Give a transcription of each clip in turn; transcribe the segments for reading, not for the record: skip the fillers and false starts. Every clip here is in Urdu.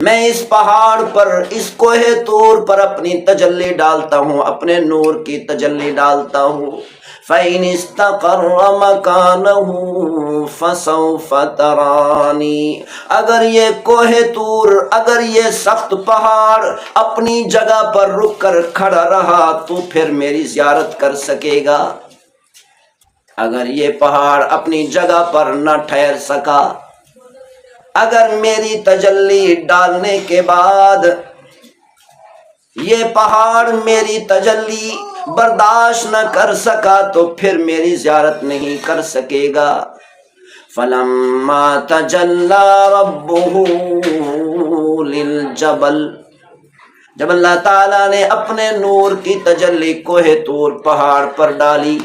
میں اس پہاڑ پر، اس کوہ طور پر اپنی تجلی ڈالتا ہوں، اپنے نور کی تجلی ڈالتا ہوں۔ فَإِنِ اسْتَقَرَّ مَكَانَهُ فَسَوْفَ تَرَانِي، اگر یہ کوہ طور، اگر یہ سخت پہاڑ اپنی جگہ پر رک کر کھڑا رہا تو پھر میری زیارت کر سکے گا۔ اگر یہ پہاڑ اپنی جگہ پر نہ ٹھہر سکا، اگر میری تجلی ڈالنے کے بعد یہ پہاڑ میری تجلی برداشت نہ کر سکا تو پھر میری زیارت نہیں کر سکے گا۔ فَلَمَّا تَجَلَّى رَبُّهُ لِلْجَبَلِ، جب اللہ تعالیٰ نے اپنے نور کی تجلی کوہ طور پہاڑ پر ڈالی،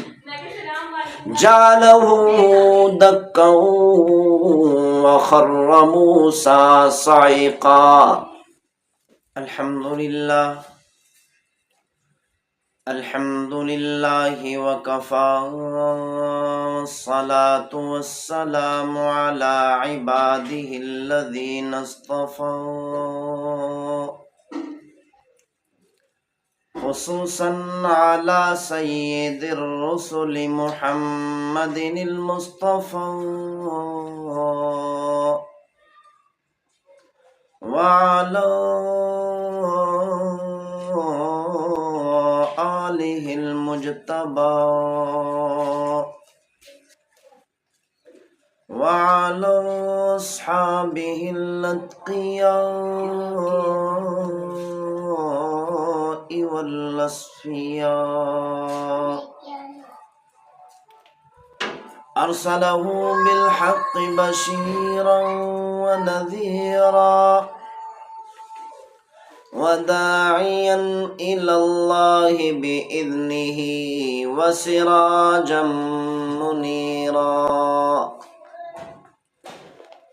جَعَلَهُ دَكًّا وَخَرَّ مُوسَىٰ صَعِقًا۔ الحمد للہ وکفى، والصلاة والسلام على عباده الذين اصطفى، خصوصا على سید الرسل محمد المصطفى، وعلى آلہ المجتبى، وعلى أصحابه الأتقياء والأصفياء، أرسله بالحق بشيرا ونذيرا، وداعيا إلى الله بإذنه وسراجا منيرا،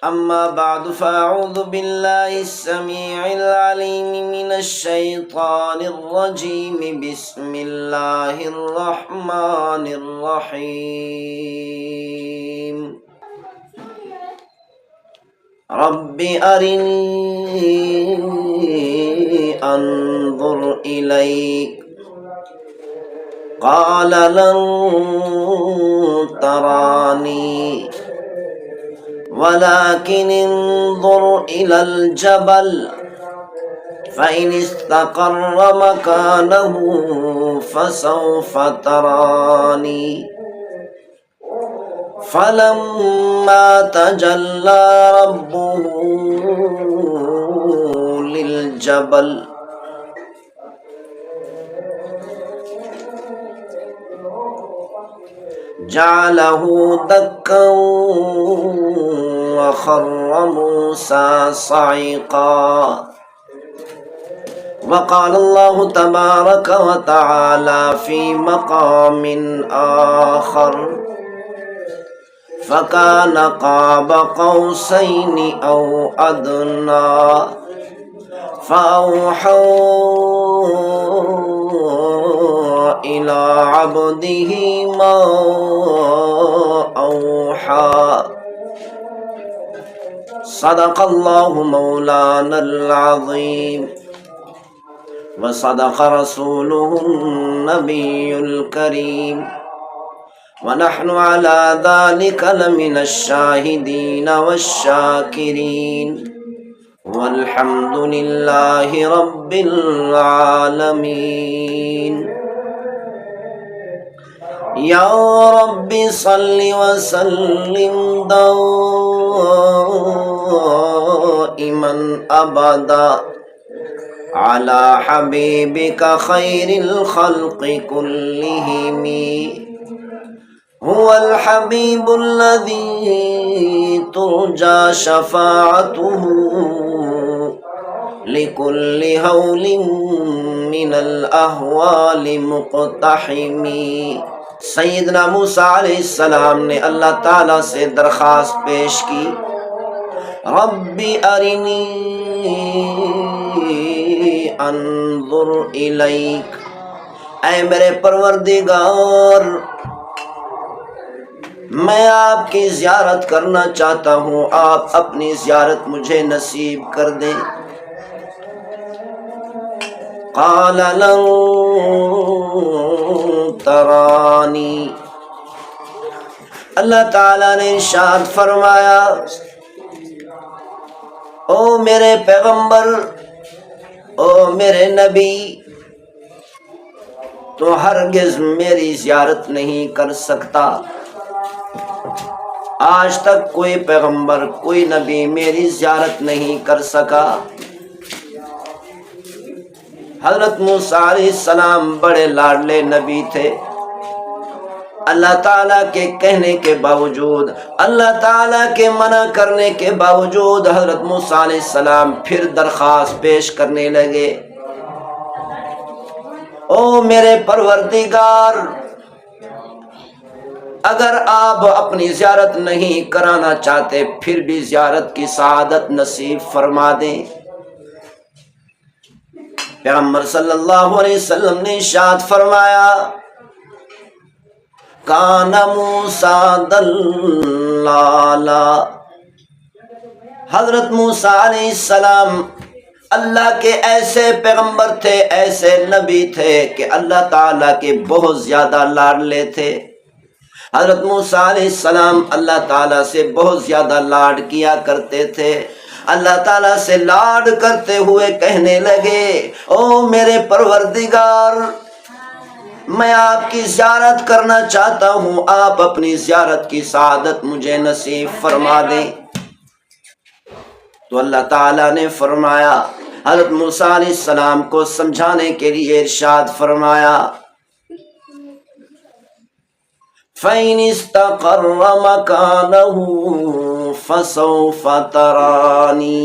أما بعد فأعوذ بالله السميع العليم من الشيطان الرجيم، بسم الله الرحمن الرحيم، رب أرني أنظر إليك، قال لن تراني ولكن انظر إلى الجبل فإن استقر مكانه فسوف تراني، فلما تجلى ربه للجبل جعله دكا وخر موسى صعقا، وقال الله تبارك وتعالى في مقام آخر، فكان قاب قوسين أو أدنى، فأوحى إلى عبده ما أوحى، صدق الله مولانا العظيم، وصدق رسوله النبي الكريم، ونحن على ذلك لمن الشاهدين والشاكرين، والحمد لله رب العالمين۔ یا رب صل وسلم دائما ابدا على حبيبك خير الخلق كلهم، هو الحبيب الذي ترجى شفاعته لكل هول من الأهوال مقتحم۔ سیدنا موسیٰ علیہ السلام نے اللہ تعالیٰ سے درخواست پیش کی، رب ارنی انظر الیک، اے میرے پروردگار میں آپ کی زیارت کرنا چاہتا ہوں، آپ اپنی زیارت مجھے نصیب کر دیں۔ قال لن ترانی، اللہ تعالیٰ نے ارشاد فرمایا او میرے پیغمبر، او میرے نبی، تو ہرگز میری زیارت نہیں کر سکتا۔ آج تک کوئی پیغمبر، کوئی نبی میری زیارت نہیں کر سکا۔ حضرت موسیٰ علیہ السلام بڑے لاڈلے نبی تھے۔ اللہ تعالیٰ کے کہنے کے باوجود، اللہ تعالیٰ کے منع کرنے کے باوجود حضرت موسیٰ علیہ السلام پھر درخواست پیش کرنے لگے، او میرے پروردگار، اگر آپ اپنی زیارت نہیں کرانا چاہتے پھر بھی زیارت کی سعادت نصیب فرما دیں۔ پیغمبر صلی اللہ علیہ وسلم نے ارشاد فرمایا کان موسیٰ دلالا، حضرت موسیٰ علیہ السلام اللہ کے ایسے پیغمبر تھے، ایسے نبی تھے کہ اللہ تعالیٰ کے بہت زیادہ لاڈلے تھے۔ حضرت موسیٰ علیہ السلام اللہ تعالیٰ سے بہت زیادہ لاڈ کیا کرتے تھے۔ اللہ تعالیٰ سے لاڈ کرتے ہوئے کہنے لگے او میرے پروردگار، میں آپ کی زیارت کرنا چاہتا ہوں، آپ اپنی زیارت کی سعادت مجھے نصیب فرما دیں۔ تو اللہ تعالیٰ نے فرمایا، حضرت موسیٰ علیہ السلام کو سمجھانے کے لیے ارشاد فرمایا فَإِنِ اسْتَقَرَّ مَكَانَهُ فَسَوْفَ تَرَانِي،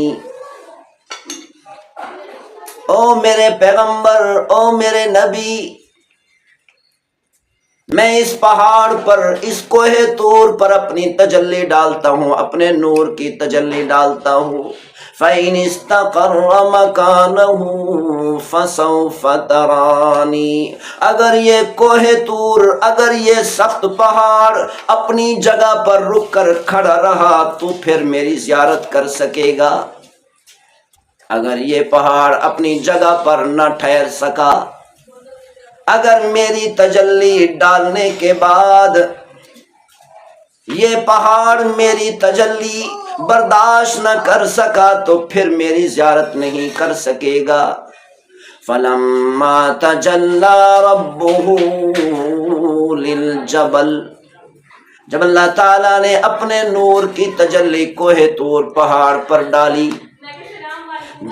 او میرے پیغمبر، او میرے نبی، میں اس پہاڑ پر، اس کوہ طور پر اپنی تجلی ڈالتا ہوں، اپنے نور کی تجلی ڈالتا ہوں۔ فَإِنِ اسْتَقَرَّ مَكَانَهُ فَسَوْفَ تَرَانِي، اگر یہ کوہ طور، اگر یہ سخت پہاڑ اپنی جگہ پر رک کر کھڑا رہا تو پھر میری زیارت کر سکے گا۔ اگر یہ پہاڑ اپنی جگہ پر نہ ٹھہر سکا، اگر میری تجلی ڈالنے کے بعد یہ پہاڑ میری تجلی برداشت نہ کر سکا تو پھر میری زیارت نہیں کر سکے گا۔ فَلَمَّا تَجَلَّى رَبُّهُ لِلْجَبَلِ، جب اللہ تعالیٰ نے اپنے نور کی تجلی کوہ طور پہاڑ پر ڈالی،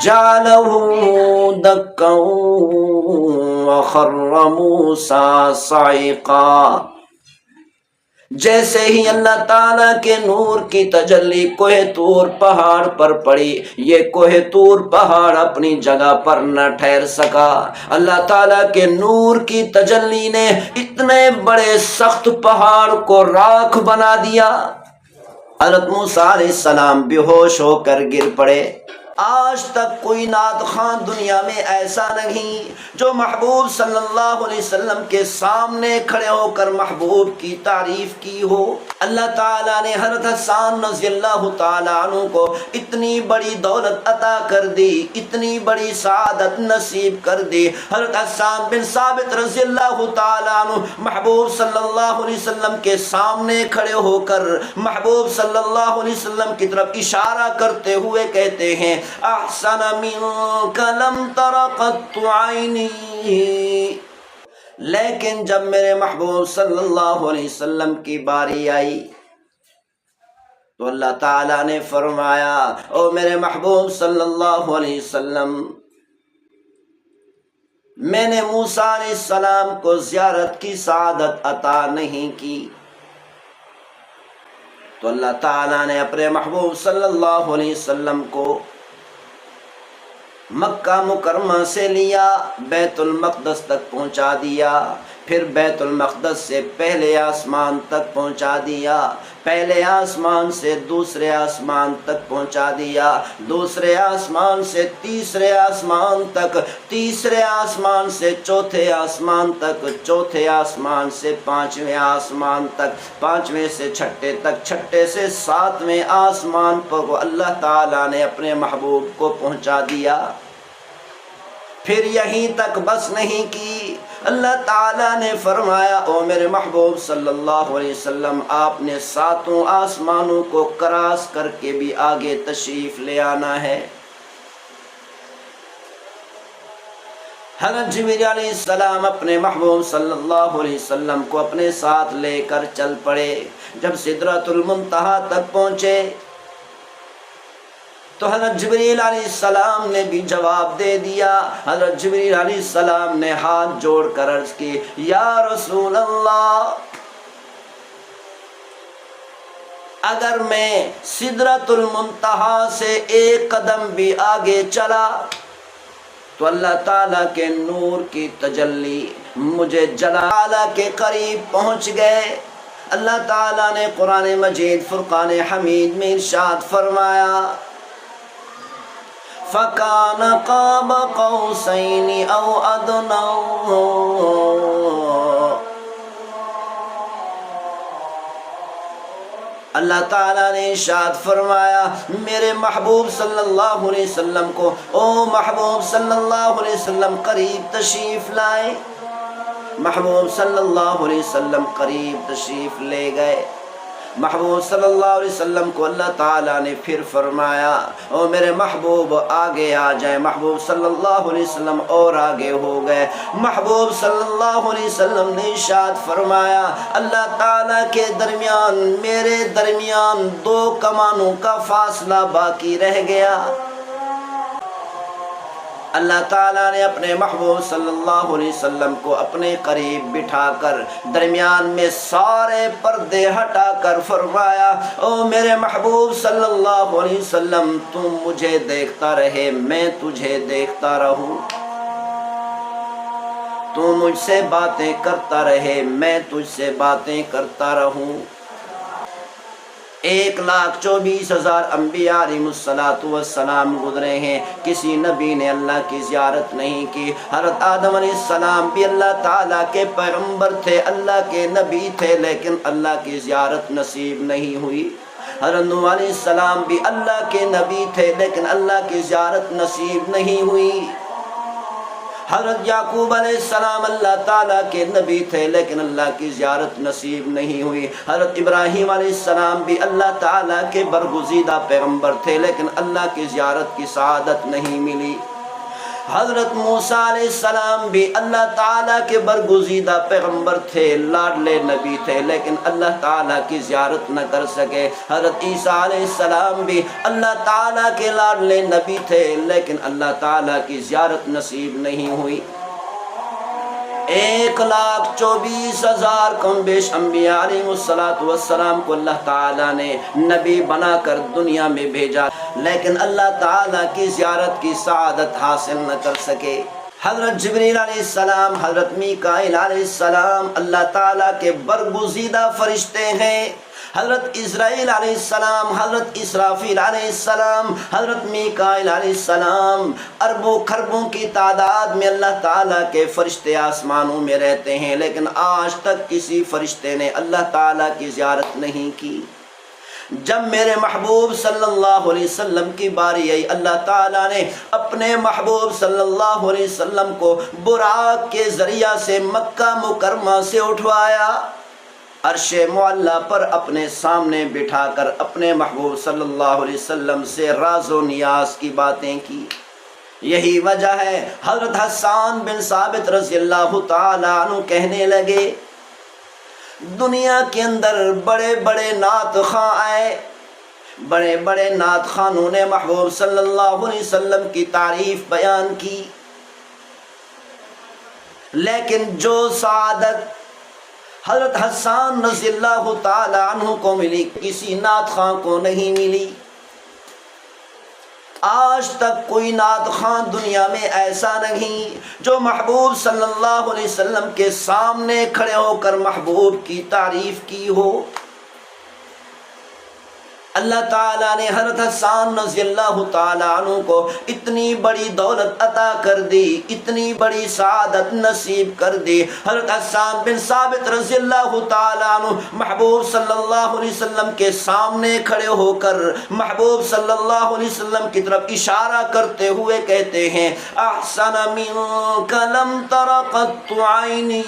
جَعَلَهُ دَكًّا وَخَرَّ مُوسَىٰ صَعِقًا، جیسے ہی اللہ تعالیٰ کے نور کی تجلی کوہ طور پہاڑ پر پڑی، یہ کوہ طور پہاڑ اپنی جگہ پر نہ ٹھہر سکا۔ اللہ تعالیٰ کے نور کی تجلی نے اتنے بڑے سخت پہاڑ کو راکھ بنا دیا، حضرت موسیٰ علیہ السلام بے ہوش ہو کر گر پڑے۔ آج تک کوئی نعت خواں دنیا میں ایسا نہیں جو محبوب صلی اللہ علیہ وسلم کے سامنے کھڑے ہو کر محبوب کی تعریف کی ہو۔ اللہ تعالیٰ نے حضرت حسان رضی اللہ تعالیٰ عنہ کو اتنی بڑی دولت عطا کر دی، اتنی بڑی سعادت نصیب کر دی۔ حضرت حسان بن ثابت رضی اللہ تعالیٰ عنہ محبوب صلی اللہ علیہ وسلم کے سامنے کھڑے ہو کر محبوب صلی اللہ علیہ وسلم کی طرف اشارہ کرتے ہوئے کہتے ہیں احسن منک لم تر قط عینی، لیکن جب میرے محبوب صلی اللہ علیہ وسلم کی باری آئی تو اللہ تعالیٰ نے فرمایا او میرے محبوب صلی اللہ علیہ وسلم، میں نے موسیٰ علیہ السلام کو زیارت کی سعادت عطا نہیں کی۔ تو اللہ تعالیٰ نے اپنے محبوب صلی اللہ علیہ وسلم کو مکہ مکرمہ سے لیا، بیت المقدس تک پہنچا دیا، پھر بیت المقدس سے پہلے آسمان تک پہنچا دیا، پہلے آسمان سے دوسرے آسمان تک پہنچا دیا، دوسرے آسمان سے تیسرے آسمان تک، تیسرے آسمان سے چوتھے آسمان تک، چوتھے آسمان سے پانچویں آسمان تک، پانچویں سے چھٹے تک، چھٹے سے ساتویں آسمان پر اللہ تعالیٰ نے اپنے محبوب کو پہنچا دیا۔ پھر یہیں تک بس نہیں کی، اللہ تعالیٰ نے فرمایا او میرے محبوب صلی اللہ علیہ وسلم، آپ نے 7 آسمانوں کو کراس کر کے بھی آگے تشریف لے آنا ہے۔ حضرت جبریل علیہ السلام اپنے محبوب صلی اللہ علیہ وسلم کو اپنے ساتھ لے کر چل پڑے۔ جب سدرۃ المنتہا تک پہنچے تو حضرت جبریل علیہ السلام نے بھی جواب دے دیا۔ حضرت جبریل علیہ السلام نے ہاتھ جوڑ کر عرض کی، یا رسول اللہ، اگر میں سدرۃ المنتہا سے ایک قدم بھی آگے چلا تو اللہ تعالیٰ کے نور کی تجلی مجھے جلال کے قریب پہنچ گئے۔ اللہ تعالیٰ نے قرآن مجید فرقان حمید میں ارشاد فرمایا، فَكَانَ قَابَ قَوْسَيْنِ أَوْ أَدْنَىٰ۔ اللہ تعالیٰ نے ارشاد فرمایا میرے محبوب صلی اللہ علیہ وسلم کو، او محبوب صلی اللہ علیہ وسلم قریب تشریف لائے۔ محبوب صلی اللہ علیہ وسلم قریب تشریف لے گئے۔ محبوب صلی اللہ علیہ وسلم کو اللہ تعالیٰ نے پھر فرمایا او میرے محبوب آگے آ جائیں۔ محبوب صلی اللہ علیہ وسلم اور آگے ہو گئے۔ محبوب صلی اللہ علیہ وسلم نے ارشاد فرمایا اللہ تعالیٰ کے درمیان، میرے درمیان 2 کمانوں کا فاصلہ باقی رہ گیا۔ اللہ تعالیٰ نے اپنے محبوب صلی اللہ علیہ وسلم کو اپنے قریب بٹھا کر درمیان میں سارے پردے ہٹا کر فرمایا او میرے محبوب صلی اللہ علیہ وسلم، تم مجھے دیکھتا رہے، میں تجھے دیکھتا رہوں، تو مجھ سے باتیں کرتا رہے، میں تجھ سے باتیں کرتا رہوں۔ 1,24,000 انبیاء علیہ السلام گزرے ہیں، کسی نبی نے اللہ کی زیارت نہیں کی۔ حضرت آدم علیہ السلام بھی اللہ تعالیٰ کے پیغمبر تھے، اللہ کے نبی تھے، لیکن اللہ کی زیارت نصیب نہیں ہوئی۔ حضرت نوح علیہ السلام بھی اللہ کے نبی تھے، لیکن اللہ کی زیارت نصیب نہیں ہوئی۔ حضرت یعقوب علیہ السلام اللہ تعالیٰ کے نبی تھے، لیکن اللہ کی زیارت نصیب نہیں ہوئی۔ حضرت ابراہیم علیہ السلام بھی اللہ تعالیٰ کے برگزیدہ پیغمبر تھے، لیکن اللہ کی زیارت کی سعادت نہیں ملی۔ حضرت موسیٰ علیہ السلام بھی اللہ تعالیٰ کے برگزیدہ پیغمبر تھے، لاڈلے نبی تھے، لیکن اللہ تعالیٰ کی زیارت نہ کر سکے۔ حضرت عیسیٰ علیہ السلام بھی اللہ تعالیٰ کے لاڈلے نبی تھے، لیکن اللہ تعالیٰ کی زیارت نصیب نہیں ہوئی۔ 1,24,000 کم بیش انبیاء علیہ السلام کو اللہ تعالیٰ نے نبی بنا کر دنیا میں بھیجا، لیکن اللہ تعالیٰ کی زیارت کی سعادت حاصل نہ کر سکے۔ حضرت جبریل علیہ السلام، حضرت میکائیل علیہ السلام اللہ تعالیٰ کے برگزیدہ فرشتے ہیں۔ حضرت اسرائیل علیہ السلام، حضرت اسرافیل علیہ السلام، حضرت میکائیل علیہ السلام، اربوں خربوں کی تعداد میں اللہ تعالیٰ کے فرشتے آسمانوں میں رہتے ہیں، لیکن آج تک کسی فرشتے نے اللہ تعالیٰ کی زیارت نہیں کی۔ جب میرے محبوب صلی اللہ علیہ وسلم کی باری آئی، اللہ تعالیٰ نے اپنے محبوب صلی اللہ علیہ وسلم کو براق کے ذریعہ سے مکہ مکرمہ سے اٹھوایا، عرش معلیٰ پر اپنے سامنے بٹھا کر اپنے محبوب صلی اللہ علیہ وسلم سے راز و نیاز کی باتیں کی۔ یہی وجہ ہے حضرت حسان بن ثابت رضی اللہ تعالیٰ عنہ کہنے لگے دنیا کے اندر بڑے بڑے نعت خواں آئے، بڑے بڑے نعت خانوں نے محبوب صلی اللہ علیہ وسلم کی تعریف بیان کی، لیکن جو سعادت حضرت حسان رضی اللہ تعالی عنہ کو ملی کسی نعت خواں کو نہیں ملی۔ آج تک کوئی نعت خواں دنیا میں ایسا نہیں جو محبوب صلی اللہ علیہ وسلم کے سامنے کھڑے ہو کر محبوب کی تعریف کی ہو۔ اللہ تعالیٰ نے حضرت حسان رضی اللہ تعالیٰ عنہ کو اتنی بڑی دولت عطا کر دی، اتنی بڑی سعادت نصیب کر دی۔ حضرت حسان بن ثابت رضی اللہ تعالیٰ عنہ محبوب صلی اللہ علیہ وسلم کے سامنے کھڑے ہو کر محبوب صلی اللہ علیہ وسلم کی طرف اشارہ کرتے ہوئے کہتے ہیں احسن منک لم تر قط عینی۔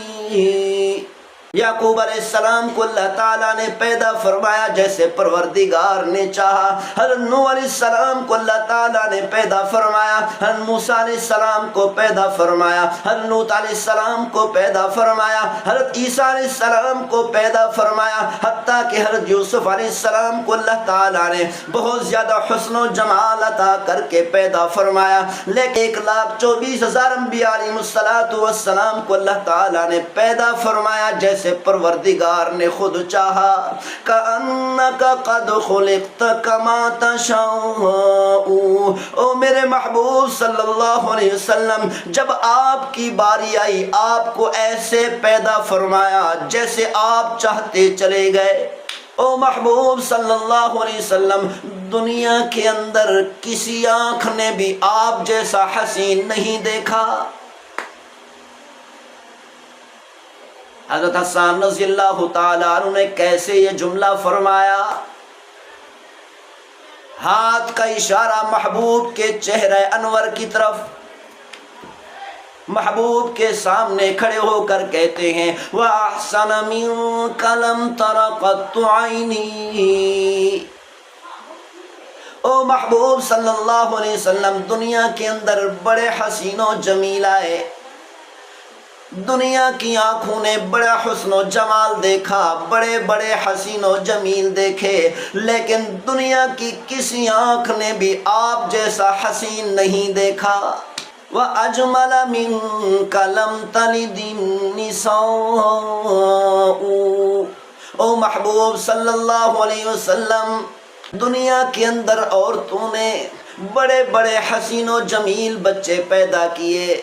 یعقوب علیہ السلام کو اللہ تعالیٰ نے پیدا فرمایا جیسے پروردگار نے چاہا۔ حضرت نوح علیہ السلام کو اللہ تعالیٰ نے پیدا فرمایا، حضرت موسیٰ علیہ السلام کو پیدا فرمایا، حضرت لوط علیہ السلام کو پیدا فرمایا، حضرت عیسیٰ علیہ السلام کو پیدا فرمایا، حتیٰ کہ حضرت یوسف علیہ السلام کو اللہ تعالیٰ نے بہت زیادہ حسن و جمال عطا کر کے پیدا فرمایا۔ لیکن 1,24,000 انبیاء علیہ السلام کو اللہ تعالیٰ نے پیدا فرمایا جیسے پروردگار نے خود چاہا۔ کأنک قد خلقت کما تشاء۔ او میرے محبوب صلی اللہ علیہ وسلم، جب آپ کی باری آئی آپ کو ایسے پیدا فرمایا جیسے آپ چاہتے چلے گئے۔ او محبوب صلی اللہ علیہ وسلم، دنیا کے اندر کسی آنکھ نے بھی آپ جیسا حسین نہیں دیکھا۔ حضرت حسان رضی اللہ تعالیٰ عنہ نے کیسے یہ جملہ فرمایا؟ ہاتھ کا اشارہ محبوب کے چہرہ انور کی طرف، محبوب کے سامنے کھڑے ہو کر کہتے ہیں وَأَحْسَنَ مِنْكَ لَمْ تَرَ قَطُّ عَيْنِي۔ او محبوب صلی اللہ علیہ وسلم، دنیا کے اندر بڑے حسین و جمیل آئے، دنیا کی آنکھوں نے بڑا حسن و جمال دیکھا، بڑے بڑے حسین و جمیل دیکھے، لیکن دنیا کی کسی آنکھ نے بھی آپ جیسا حسین نہیں دیکھا۔ وَأَجْمَلَ مِنْكَ لَمْ تَلِدِ النِّسَاءُ۔ او محبوب صلی اللہ علیہ وسلم، دنیا کے اندر عورتوں نے بڑے بڑے حسین و جمیل بچے پیدا کیے،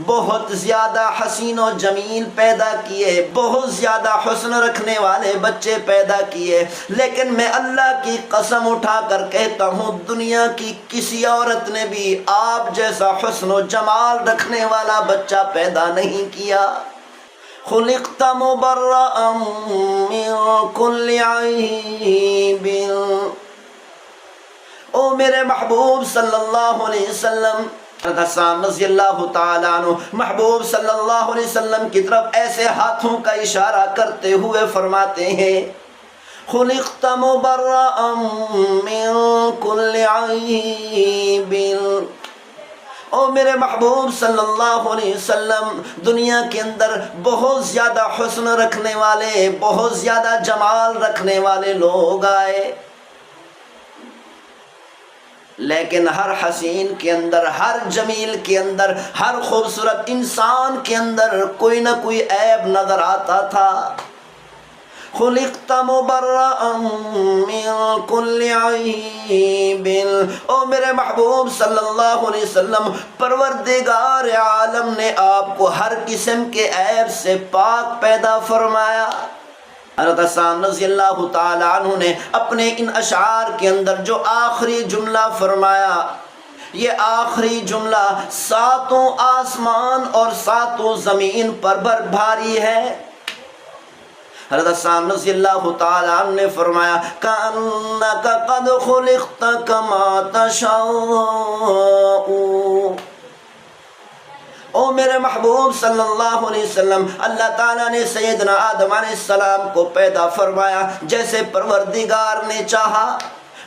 بہت زیادہ حسین و جمیل پیدا کیے، بہت زیادہ حسن رکھنے والے بچے پیدا کیے، لیکن میں اللہ کی قسم اٹھا کر کہتا ہوں دنیا کی کسی عورت نے بھی آپ جیسا حسن و جمال رکھنے والا بچہ پیدا نہیں کیا۔ خلقت مبرأ من کل عیب۔ او میرے محبوب صلی اللہ علیہ وسلم، حضرت حسان رضی اللہ تعالیٰ عنہ محبوب صلی اللہ علیہ وسلم کی طرف ایسے ہاتھوں کا اشارہ کرتے ہوئے فرماتے ہیں خلقت مبرأ من کل عیب۔ او میرے محبوب صلی اللہ علیہ وسلم، دنیا کے اندر بہت زیادہ حسن رکھنے والے، بہت زیادہ جمال رکھنے والے لوگ آئے، لیکن ہر حسین کے اندر، ہر جمیل کے اندر، ہر خوبصورت انسان کے اندر کوئی نہ کوئی عیب نظر آتا تھا۔ خلقت مبرأ من کل عیب۔ او میرے محبوب صلی اللہ علیہ وسلم، پروردگار عالم نے آپ کو ہر قسم کے عیب سے پاک پیدا فرمایا۔ حضرت حسان رضی اللہ تعالیٰ عنہ نے اپنے ان اشعار کے اندر جو آخری جملہ فرمایا، یہ آخری جملہ 7 آسمان اور 7 زمین پر بھاری ہے۔ حضرت حسان رضی اللہ تعالیٰ عنہ نے فرمایا کأنک قد خلقت کما تشاء۔ او میرے محبوب صلی اللہ علیہ وسلم، اللہ تعالیٰ نے سیدنا آدم علیہ السلام کو پیدا فرمایا جیسے پروردگار نے چاہا،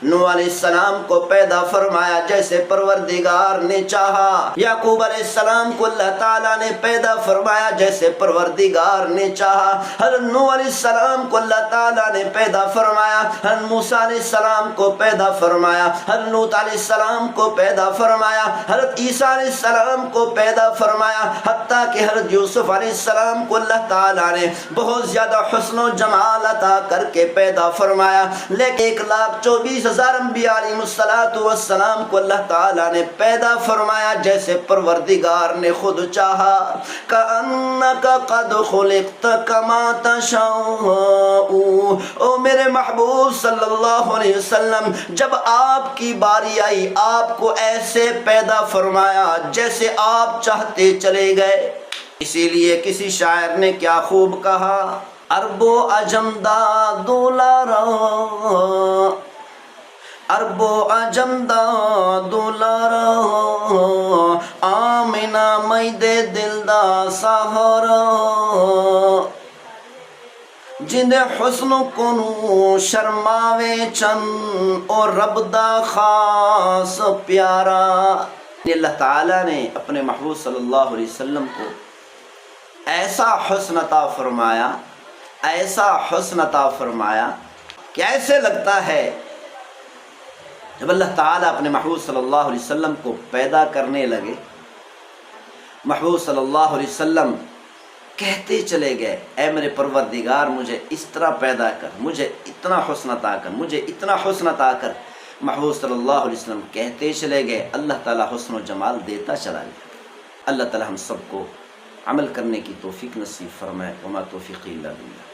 نوح علیہ السلام کو پیدا فرمایا جیسے پروردگار نے چاہا، یعقوب علیہ السلام کو اللہ تعالیٰ نے پیدا فرمایا جیسے پروردگار نے چاہا، حضرت نوح علیہ السلام کو اللہ تعالیٰ نے پیدا فرمایا، حضرت موسیٰ علیہ السلام کو پیدا فرمایا، حضرت لوط علیہ السلام کو پیدا فرمایا، حضرت عیسیٰ علیہ السلام کو پیدا فرمایا، حتیٰ کہ حضرت یوسف علیہ السلام کو اللہ تعالیٰ نے بہت زیادہ حسن و جمال عطا کر کے پیدا فرمایا۔ لیکن 1,24,000 10,000 انبیاء علیہ السلام کو اللہ تعالیٰ نے پیدا فرمایا جیسے پروردگار نے خود چاہا. کَأَنَّكَ قَدْ خُلِقْتَ كَمَا تَشَاءُ. او میرے محبوب صلی اللہ علیہ وسلم، جب آپ کی باری آئی آپ کو ایسے پیدا فرمایا جیسے آپ چاہتے چلے گئے. اسی لیے کسی شاعر نے کیا خوب کہا، عرب و عجم دا دولارا، عرب و عجم دا دولارا، آمنہ مید دل دا سہارا، جند حسن کنو شرماوے چن اور رب دا خاص پیارا. اللہ تعالیٰ نے اپنے محبوب صلی اللہ علیہ وسلم کو ایسا حسن عطا فرمایا، ایسا حسن عطا فرمایا کہ ایسے لگتا ہے جب اللہ تعالیٰ اپنے محبوب صلی اللہ علیہ وسلم کو پیدا کرنے لگے، محبوب صلی اللہ علیہ وسلم کہتے چلے گئے، اے میرے پروردگار مجھے اس طرح پیدا کر، مجھے اتنا حسن عطا کر، مجھے اتنا حسن عطا کر. محبوب صلی اللہ علیہ وسلم کہتے چلے گئے، اللہ تعالیٰ حسن و جمال دیتا چلا گیا. اللہ تعالیٰ ہم سب کو عمل کرنے کی توفیق نصیب فرمائے. وما توفیقی الا باللہ.